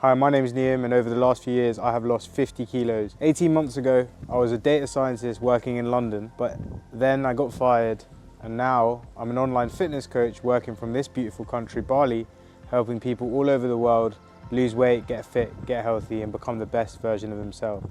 Hi, my name is Niam, and over the last few years I have lost 50 kilos. 18 months ago I was a data scientist working in London, but then I got fired and now I'm an online fitness coach working from this beautiful country, Bali, helping people all over the world lose weight, get fit, get healthy and become the best version of themselves.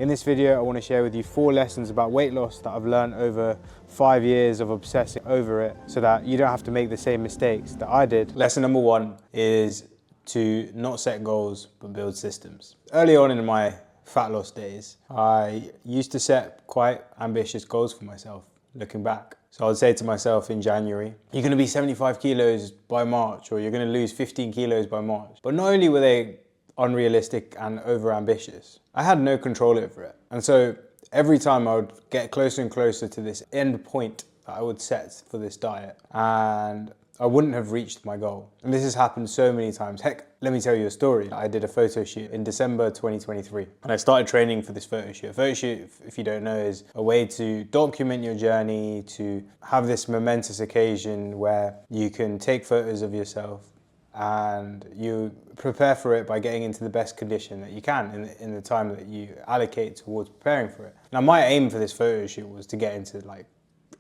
In this video I want to share with you 4 lessons about weight loss that I've learned over 5 years of obsessing over it so that you don't have to make the same mistakes that I did. Lesson number 1 is to not set goals but build systems. Early on in my fat loss days, I used to set quite ambitious goals for myself, looking back. So I would say to myself in January, you're going to be 75 kilos by March, or you're going to lose 15 kilos by March. But not only were they unrealistic and over ambitious, I had no control over it. And so every time I would get closer and closer to this end point that I would set for this diet, and I wouldn't have reached my goal. And this has happened so many times. Heck, let me tell you a story. I did a photo shoot in December 2023 and I started training for this photo shoot. A photo shoot, if you don't know, is a way to document your journey, to have this momentous occasion where you can take photos of yourself and you prepare for it by getting into the best condition that you can in the time that you allocate towards preparing for it. Now my aim for this photo shoot was to get into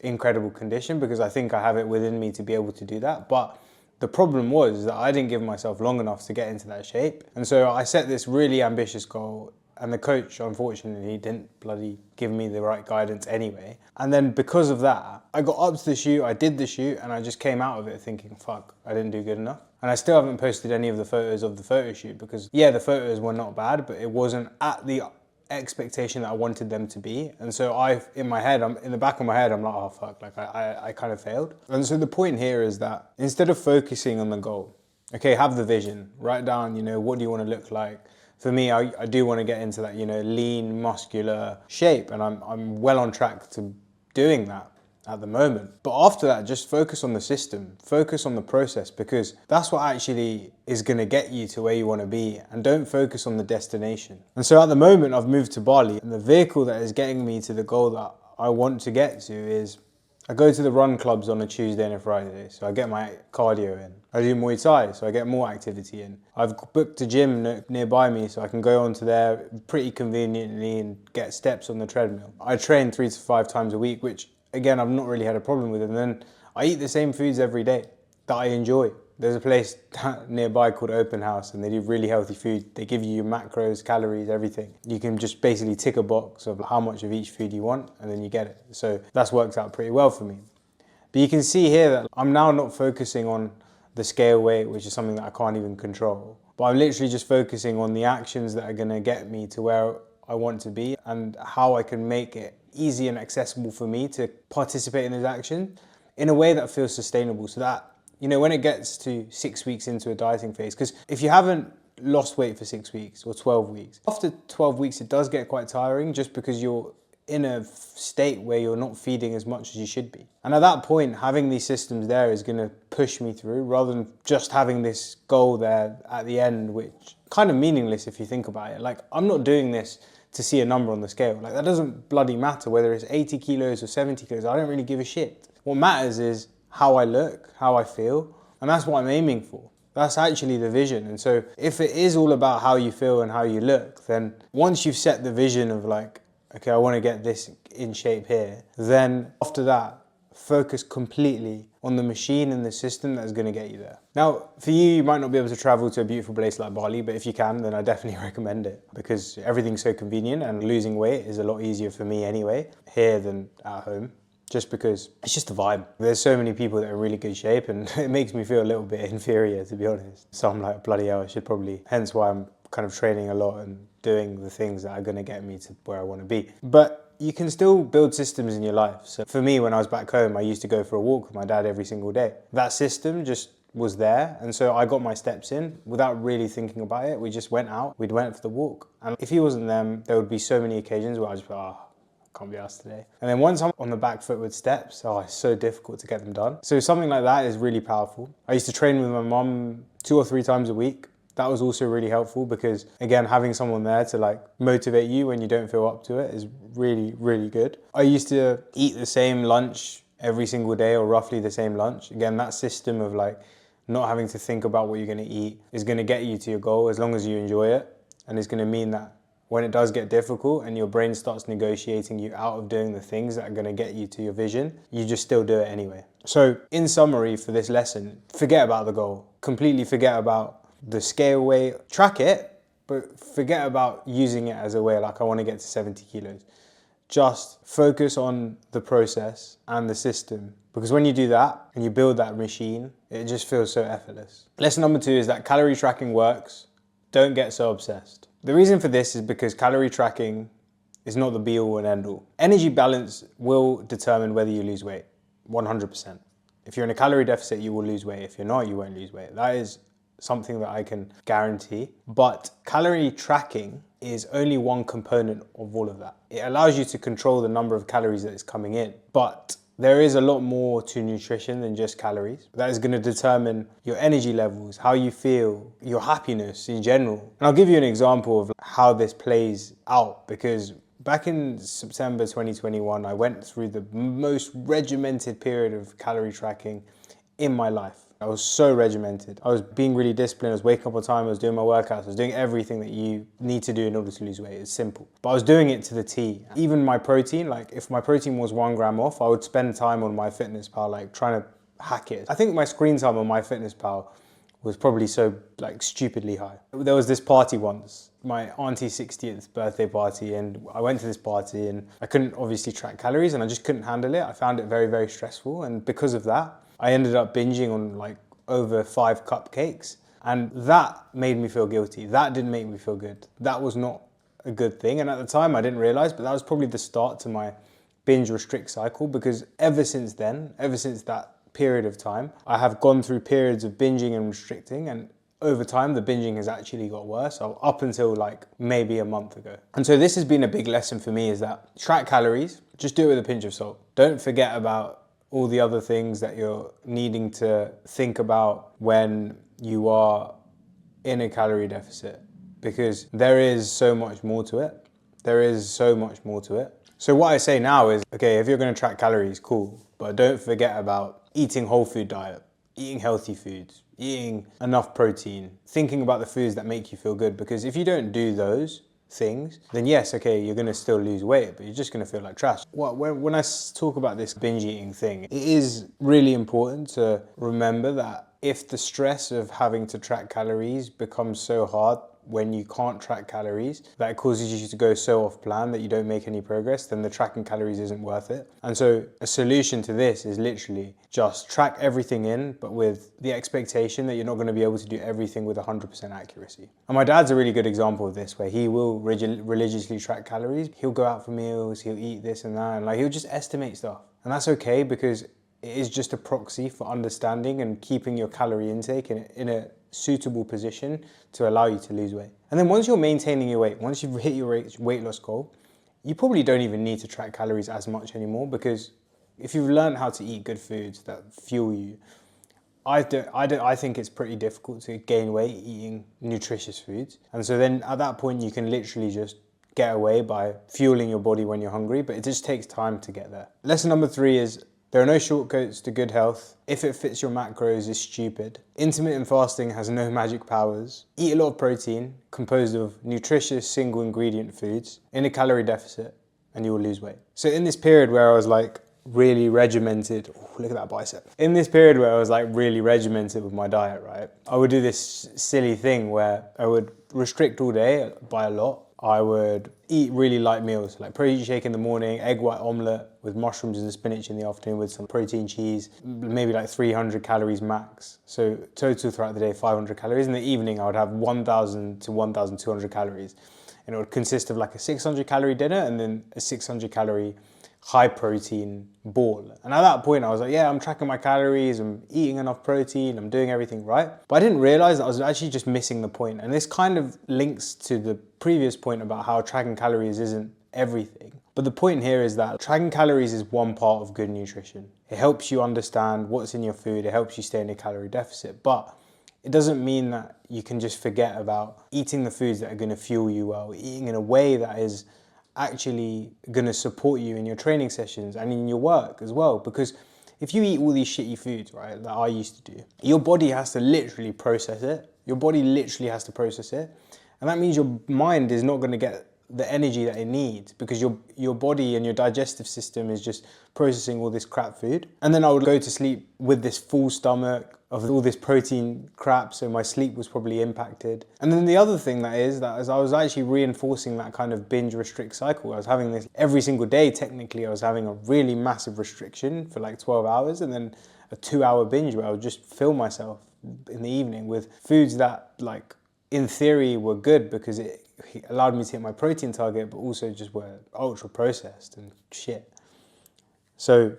incredible condition because I think I have it within me to be able to do that. But the problem was that I didn't give myself long enough to get into that shape. And so I set this really ambitious goal and the coach, unfortunately, didn't bloody give me the right guidance anyway. And then because of that, I got up to the shoot, I did the shoot, and I just came out of it thinking, fuck, I didn't do good enough. And I still haven't posted any of the photos of the photo shoot because, yeah, the photos were not bad, but it wasn't at the expectation that I wanted them to be. And so in the back of my head, I'm like, oh fuck, I kind of failed. And so the point here is that instead of focusing on the goal, okay, have the vision, write down, what do you want to look like? For me, I do want to get into that, lean, muscular shape, and I'm well on track to doing that at the moment. But after that, just focus on the system, focus on the process, because that's what actually is going to get you to where you want to be, and don't focus on the destination. And so at the moment I've moved to Bali, and the vehicle that is getting me to the goal that I want to get to is I go to the run clubs on a Tuesday and a Friday, so I get my cardio in. I do Muay Thai, so I get more activity in. I've booked a gym nearby me, so I can go onto there pretty conveniently and get steps on the treadmill. I train 3 to 5 times a week, which again, I've not really had a problem with it. And then I eat the same foods every day that I enjoy. There's a place nearby called Open House and they do really healthy food. They give you your macros, calories, everything. You can just basically tick a box of how much of each food you want and then you get it. So that's worked out pretty well for me. But you can see here that I'm now not focusing on the scale weight, which is something that I can't even control. But I'm literally just focusing on the actions that are gonna get me to where I want to be and how I can make it easy and accessible for me to participate in those actions in a way that feels sustainable, so that when it gets to 6 weeks into a dieting phase, because if you haven't lost weight for 6 weeks or 12 weeks, after 12 weeks it does get quite tiring just because you're in a state where you're not feeding as much as you should be. And at that point, having these systems there is going to push me through rather than just having this goal there at the end, which kind of meaningless if you think about it. I'm not doing this to see a number on the scale. That doesn't bloody matter whether it's 80 kilos or 70 kilos. I don't really give a shit. What matters is how I look, how I feel, and that's what I'm aiming for. That's actually the vision. And so if it is all about how you feel and how you look, then once you've set the vision of okay, I want to get this in shape here, then after that, focus completely on the machine and the system that is going to get you there. Now, for you, you might not be able to travel to a beautiful place like Bali, but if you can, then I definitely recommend it because everything's so convenient and losing weight is a lot easier for me anyway, here than at home, just because it's just a vibe. There's so many people that are in really good shape and it makes me feel a little bit inferior, to be honest. So I'm like, bloody hell, I should probably, hence why I'm kind of training a lot and doing the things that are going to get me to where I want to be. But you can still build systems in your life. So for me, when I was back home, I used to go for a walk with my dad every single day. That system just was there. And so I got my steps in without really thinking about it. We just went out, we'd went for the walk. And if he wasn't there would be so many occasions where I just be like, can't be asked today. And then once I'm on the back foot with steps, it's so difficult to get them done. So something like that is really powerful. I used to train with my mum 2 or 3 times a week. That was also really helpful because, again, having someone there to motivate you when you don't feel up to it is really, really good. I used to eat the same lunch every single day or roughly the same lunch. Again, that system of not having to think about what you're going to eat is going to get you to your goal as long as you enjoy it. And it's going to mean that when it does get difficult and your brain starts negotiating you out of doing the things that are going to get you to your vision, you just still do it anyway. So in summary for this lesson, forget about the goal. Completely forget about the scale weight. Track it, but forget about using it as a way like I want to get to 70 kilos. Just focus on the process and the system. Because when you do that and you build that machine, it just feels so effortless. Lesson number 2 is that calorie tracking works. Don't get so obsessed. The reason for this is because calorie tracking is not the be all and end all. Energy balance will determine whether you lose weight, 100%. If you're in a calorie deficit, you will lose weight. If you're not, you won't lose weight. That is something that I can guarantee. But calorie tracking is only one component of all of that. It allows you to control the number of calories that is coming in. But there is a lot more to nutrition than just calories. That is going to determine your energy levels, how you feel, your happiness in general. And I'll give you an example of how this plays out, because back in September 2021, I went through the most regimented period of calorie tracking in my life. I was so regimented. I was being really disciplined. I was waking up on time. I was doing my workouts. I was doing everything that you need to do in order to lose weight. It's simple. But I was doing it to the T. Even my protein, like if my protein was 1 gram off, I would spend time on MyFitnessPal, like trying to hack it. I think my screen time on MyFitnessPal was probably so like stupidly high. There was this party once, my auntie's 60th birthday party, and I went to this party and I couldn't obviously track calories and I just couldn't handle it. I found it very, very stressful, and because of that, I ended up binging on like over 5 cupcakes, and that made me feel guilty. That didn't make me feel good. That was not a good thing, and at the time I didn't realize, but that was probably the start to my binge restrict cycle, because ever since then, ever since that period of time, I have gone through periods of binging and restricting, and over time the binging has actually got worse, up until like maybe a month ago. And so this has been a big lesson for me, is that track calories, just do it with a pinch of salt. Don't forget about all the other things that you're needing to think about when you are in a calorie deficit, because there is so much more to it. There is so much more to it. So what I say now is, okay, if you're going to track calories, cool, but don't forget about eating whole food diet, eating healthy foods, eating enough protein, thinking about the foods that make you feel good, because if you don't do those things, then yes, okay, you're gonna still lose weight, but you're just gonna feel like trash. When I talk about this binge eating thing, it is really important to remember that if the stress of having to track calories becomes so hard when you can't track calories, that it causes you to go so off plan that you don't make any progress, then the tracking calories isn't worth it. And so a solution to this is literally just track everything in, but with the expectation that you're not going to be able to do everything with 100% accuracy. And my dad's a really good example of this, where he will religiously track calories. He'll go out for meals, he'll eat this and that, and like he'll just estimate stuff. And that's okay, because it is just a proxy for understanding and keeping your calorie intake in a suitable position to allow you to lose weight. And then once you're maintaining your weight, once you've hit your weight loss goal, you probably don't even need to track calories as much anymore, because if you've learned how to eat good foods that fuel you, I think it's pretty difficult to gain weight eating nutritious foods. And so then at that point you can literally just get away by fueling your body when you're hungry, but it just takes time to get there. Lesson number 3 is, there are no shortcuts to good health. If it fits your macros, it's stupid. Intermittent fasting has no magic powers. Eat a lot of protein composed of nutritious single ingredient foods in a calorie deficit, and you will lose weight. So in this period where I was like really regimented, oh, look at that bicep. In this period where I was like really regimented with my diet, right, I would do this silly thing where I would restrict all day by a lot. I would eat really light meals, like protein shake in the morning, egg white omelette with mushrooms and spinach in the afternoon with some protein cheese, maybe like 300 calories max. So total throughout the day, 500 calories. In the evening, I would have 1,000 to 1,200 calories. And it would consist of like a 600 calorie dinner and then a 600 calorie high protein ball. And at that point I was like, yeah, I'm tracking my calories, I'm eating enough protein, I'm doing everything right. But I didn't realize that I was actually just missing the point. And this kind of links to the previous point about how tracking calories isn't everything. But the point here is that tracking calories is one part of good nutrition. It helps you understand what's in your food, it helps you stay in a calorie deficit, but it doesn't mean that you can just forget about eating the foods that are going to fuel you well, eating in a way that is actually going to support you in your training sessions and in your work as well. Because if you eat all these shitty foods, right, that I used to do, your body has to literally process it. Your body literally has to process it. And that means your mind is not going to get the energy that it needs because your body and your digestive system is just processing all this crap food. And then I would go to sleep with this full stomach of all this protein crap, so my sleep was probably impacted. And then the other thing that is I was actually reinforcing that kind of binge restrict cycle. I was having this every single day. Technically, I was having a really massive restriction for like 12 hours and then a 2-hour binge where I would just fill myself in the evening with foods that, like, in theory were good because it allowed me to hit my protein target, but also just were ultra processed and shit. So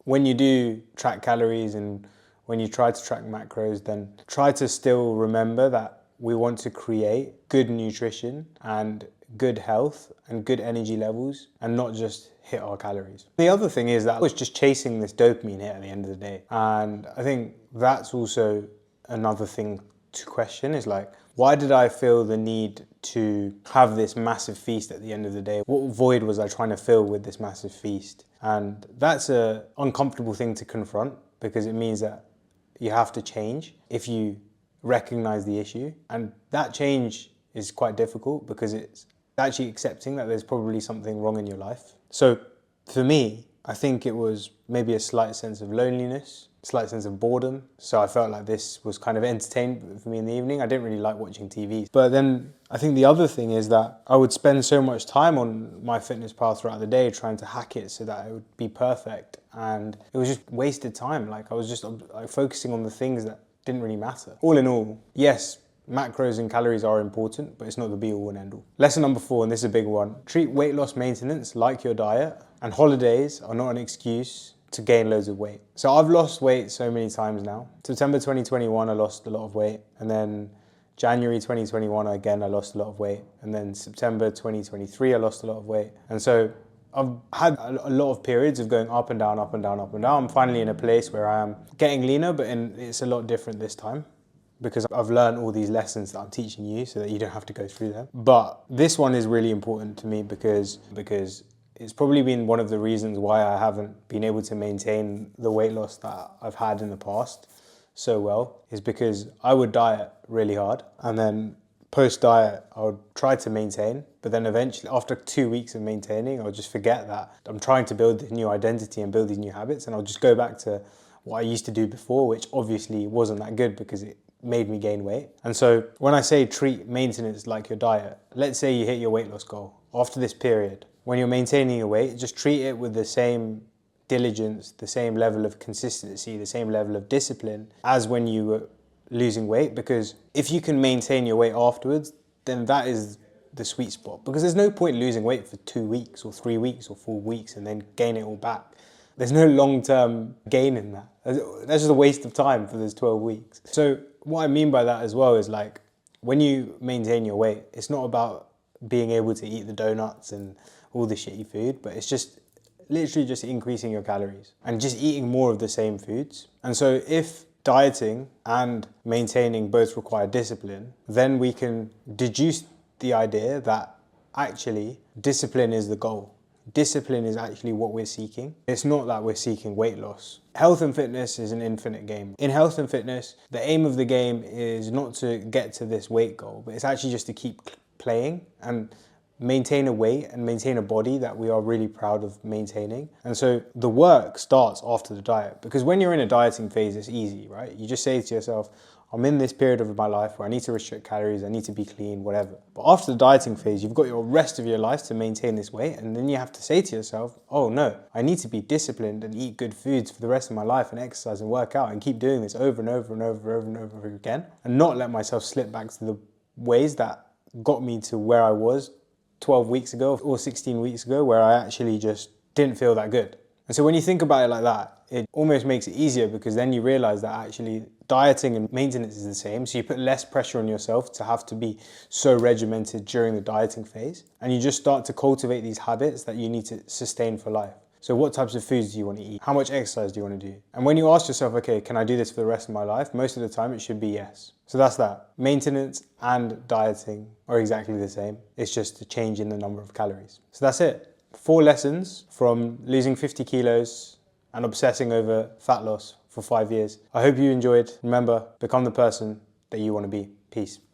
when you do track calories and when you try to track macros, then try to still remember that we want to create good nutrition and good health and good energy levels and not just hit our calories. The other thing is that I was just chasing this dopamine hit at the end of the day. And I think that's also another thing to question is like, why did I feel the need to have this massive feast at the end of the day? What void was I trying to fill with this massive feast? And that's an uncomfortable thing to confront because it means that you have to change if you recognize the issue. And that change is quite difficult because it's actually accepting that there's probably something wrong in your life. So for me, I think it was maybe a slight sense of loneliness, slight sense of boredom. So I felt like this was kind of entertainment for me in the evening. I didn't really like watching TV. But then I think the other thing is that I would spend so much time on my fitness path throughout the day trying to hack it so that it would be perfect. And it was just wasted time. Like I was just like focusing on the things that didn't really matter. All in all, yes, macros and calories are important, but it's not the be all and end all. Lesson number 4, and this is a big one. Treat weight loss maintenance like your diet, and holidays are not an excuse to gain loads of weight. So I've lost weight so many times now. September 2021, I lost a lot of weight. And then January 2021, again, I lost a lot of weight. And then September 2023, I lost a lot of weight. And so I've had a lot of periods of going up and down, up and down, up and down. I'm finally in a place where I am getting leaner, but it's a lot different this time because I've learned all these lessons that I'm teaching you so that you don't have to go through them. But this one is really important to me because it's probably been one of the reasons why I haven't been able to maintain the weight loss that I've had in the past so well, is because I would diet really hard and then post-diet I would try to maintain, but then eventually after 2 weeks of maintaining I would just forget that I'm trying to build this new identity and build these new habits, and I'll just go back to what I used to do before, which obviously wasn't that good because it made me gain weight. And so when I say treat maintenance like your diet, let's say you hit your weight loss goal. After this period, when you're maintaining your weight, just treat it with the same diligence, the same level of consistency, the same level of discipline as when you were losing weight, because if you can maintain your weight afterwards, then that is the sweet spot. Because there's no point losing weight for 2 weeks or 3 weeks or 4 weeks and then gain it all back. There's no long-term gain in that. That's just a waste of time for those 12 weeks. So what I mean by that as well is like, when you maintain your weight, it's not about being able to eat the donuts and all the shitty food, but it's just literally just increasing your calories and just eating more of the same foods. And so if dieting and maintaining both require discipline, then we can deduce the idea that actually discipline is the goal. Discipline is actually what we're seeking. It's not that we're seeking weight loss. Health and fitness is an infinite game. In health and fitness, the aim of the game is not to get to this weight goal, but it's actually just to keep playing and maintain a weight and maintain a body that we are really proud of maintaining. And so the work starts after the diet, because when you're in a dieting phase, it's easy, right? You just say to yourself, I'm in this period of my life where I need to restrict calories, I need to be clean, whatever. But after the dieting phase, you've got your rest of your life to maintain this weight, and then you have to say to yourself, oh no, I need to be disciplined and eat good foods for the rest of my life and exercise and work out and keep doing this over and over and over and over again, and not let myself slip back to the ways that got me to where I was 12 weeks ago or 16 weeks ago, where I actually just didn't feel that good. And so when you think about it like that, it almost makes it easier, because then you realize that actually dieting and maintenance is the same. So you put less pressure on yourself to have to be so regimented during the dieting phase. And you just start to cultivate these habits that you need to sustain for life. So what types of foods do you want to eat? How much exercise do you want to do? And when you ask yourself, okay, can I do this for the rest of my life? Most of the time it should be yes. So that's that. Maintenance and dieting are exactly the same. It's just a change in the number of calories. So that's it. 4 lessons from losing 50 kilos and obsessing over fat loss for 5 years. I hope you enjoyed. Remember, become the person that you want to be. Peace.